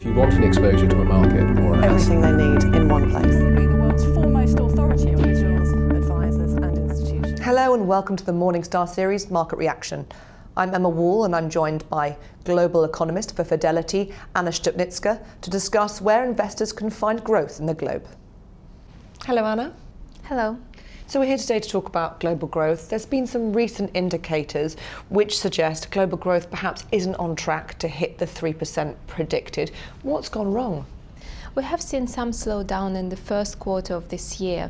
you want an exposure to a market or an Everything they need in one place. Be the world's foremost authority on Individuals, advisors and institutions. Hello and welcome to the Morningstar series Market Reaction. I'm Emma Wall and I'm joined by global economist for Fidelity, Anna Stupnitska, to discuss where investors can find growth in the globe. Hello Anna. Hello. So we're here today to talk about global growth. There's been some recent indicators which suggest global growth perhaps isn't on track to hit the 3% predicted. What's gone wrong? We have seen some slowdown in the first quarter of this year.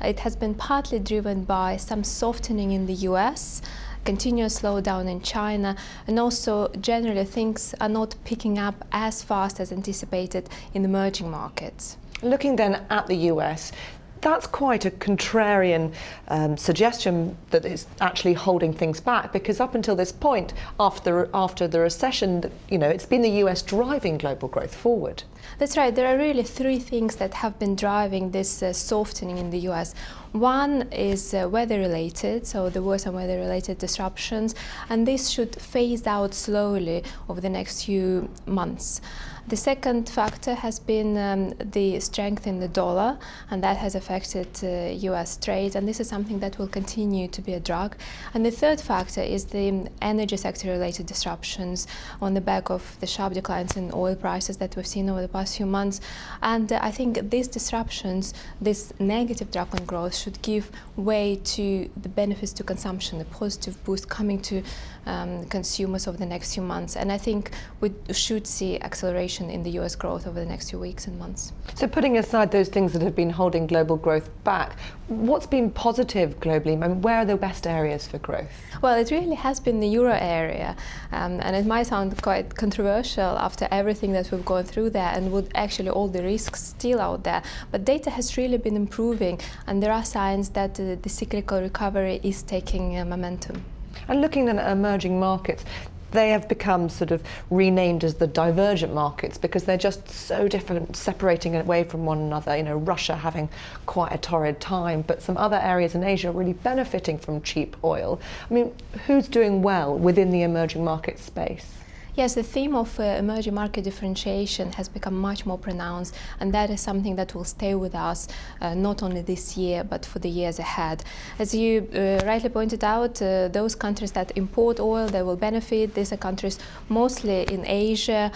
It has been partly driven by some softening in the US, continuous slowdown in China, and also generally things are not picking up as fast as anticipated in emerging markets. Looking then at the US, that's quite a contrarian suggestion that it's actually holding things back, because up until this point, after the recession, it's been the US driving global growth forward. That's right. There are really three things that have been driving this softening in the US. One is weather-related, so there were some weather-related disruptions, and this should phase out slowly over the next few months. The second factor has been the strength in the dollar, and that has affected US trade, and this is something that will continue to be a drag. And the third factor is the energy sector-related disruptions on the back of the sharp declines in oil prices that we've seen over the past few months. And I think these disruptions, this negative drag on growth, should give way to the benefits to consumption, a positive boost coming to consumers over the next few months. And I think we should see acceleration in the US growth over the next few weeks and months. So putting aside those things that have been holding global growth back, what's been positive globally? I mean, where are the best areas for growth? Well, it really has been the euro area, and it might sound quite controversial after everything that we've gone through there and with actually all the risks still out there, but data has really been improving, and there are signs that the cyclical recovery is taking momentum. And looking then at emerging markets, they have become sort of renamed as the divergent markets because they're just so different, separating away from one another. Russia having quite a torrid time, but some other areas in Asia really benefiting from cheap oil. I mean, who's doing well within the emerging market space? Yes, the theme of emerging market differentiation has become much more pronounced, and that is something that will stay with us not only this year but for the years ahead. As you rightly pointed out, those countries that import oil, they will benefit. These are countries mostly in Asia,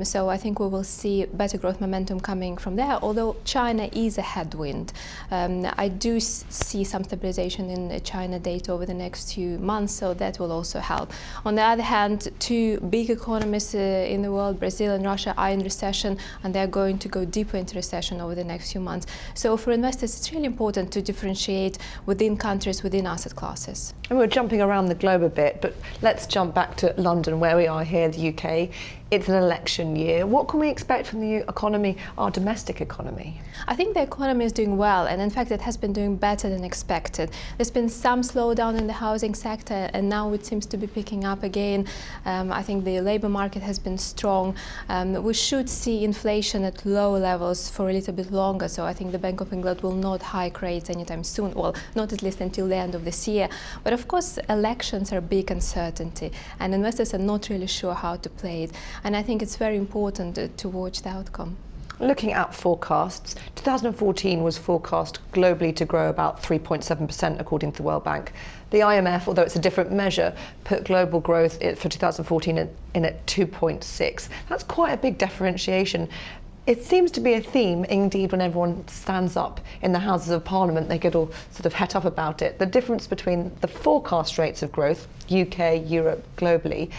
so I think we will see better growth momentum coming from there, although China is a headwind. I do see some stabilization in China data over the next few months, so that will also help. On the other hand, two big economies in the world, Brazil and Russia, are in recession, and they're going to go deeper into recession over the next few months. So for investors, it's really important to differentiate within countries, within asset classes. And we're jumping around the globe a bit, but let's jump back to London, where we are here, the UK. It's an election year. What can we expect from the economy, our domestic economy? I think the economy is doing well, and in fact it has been doing better than expected. There's been some slowdown in the housing sector, and now it seems to be picking up again. I think the labor market has been strong. We should see inflation at low levels for a little bit longer, so I think the Bank of England will not hike rates anytime soon, well, not at least until the end of this year. But of course, elections are a big uncertainty, and investors are not really sure how to play it. And I think it's very important to watch the outcome. Looking at forecasts, 2014 was forecast globally to grow about 3.7% according to the World Bank. The IMF, although it's a different measure, put global growth for 2014 in at 2.6. That's quite a big differentiation. It seems to be a theme, indeed, when everyone stands up in the Houses of Parliament, they get all sort of het up about it. The difference between the forecast rates of growth, UK, Europe, globally,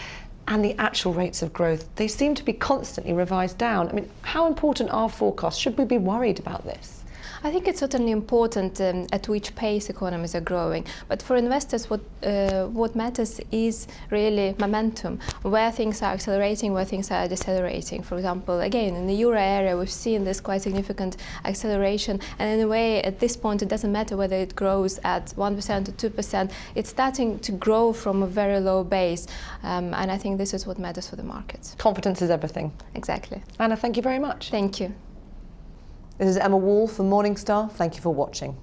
and the actual rates of growth, they seem to be constantly revised down. I mean, how important are forecasts? Should we be worried about this? I think it's certainly important at which pace economies are growing. But for investors, what matters is really momentum, where things are accelerating, where things are decelerating. For example, again, in the euro area, we've seen this quite significant acceleration. And in a way, at this point, it doesn't matter whether it grows at 1% or 2%. It's starting to grow from a very low base. And I think this is what matters for the markets. Confidence is everything. Exactly. Anna, thank you very much. Thank you. This is Emma Wall for Morningstar. Thank you for watching.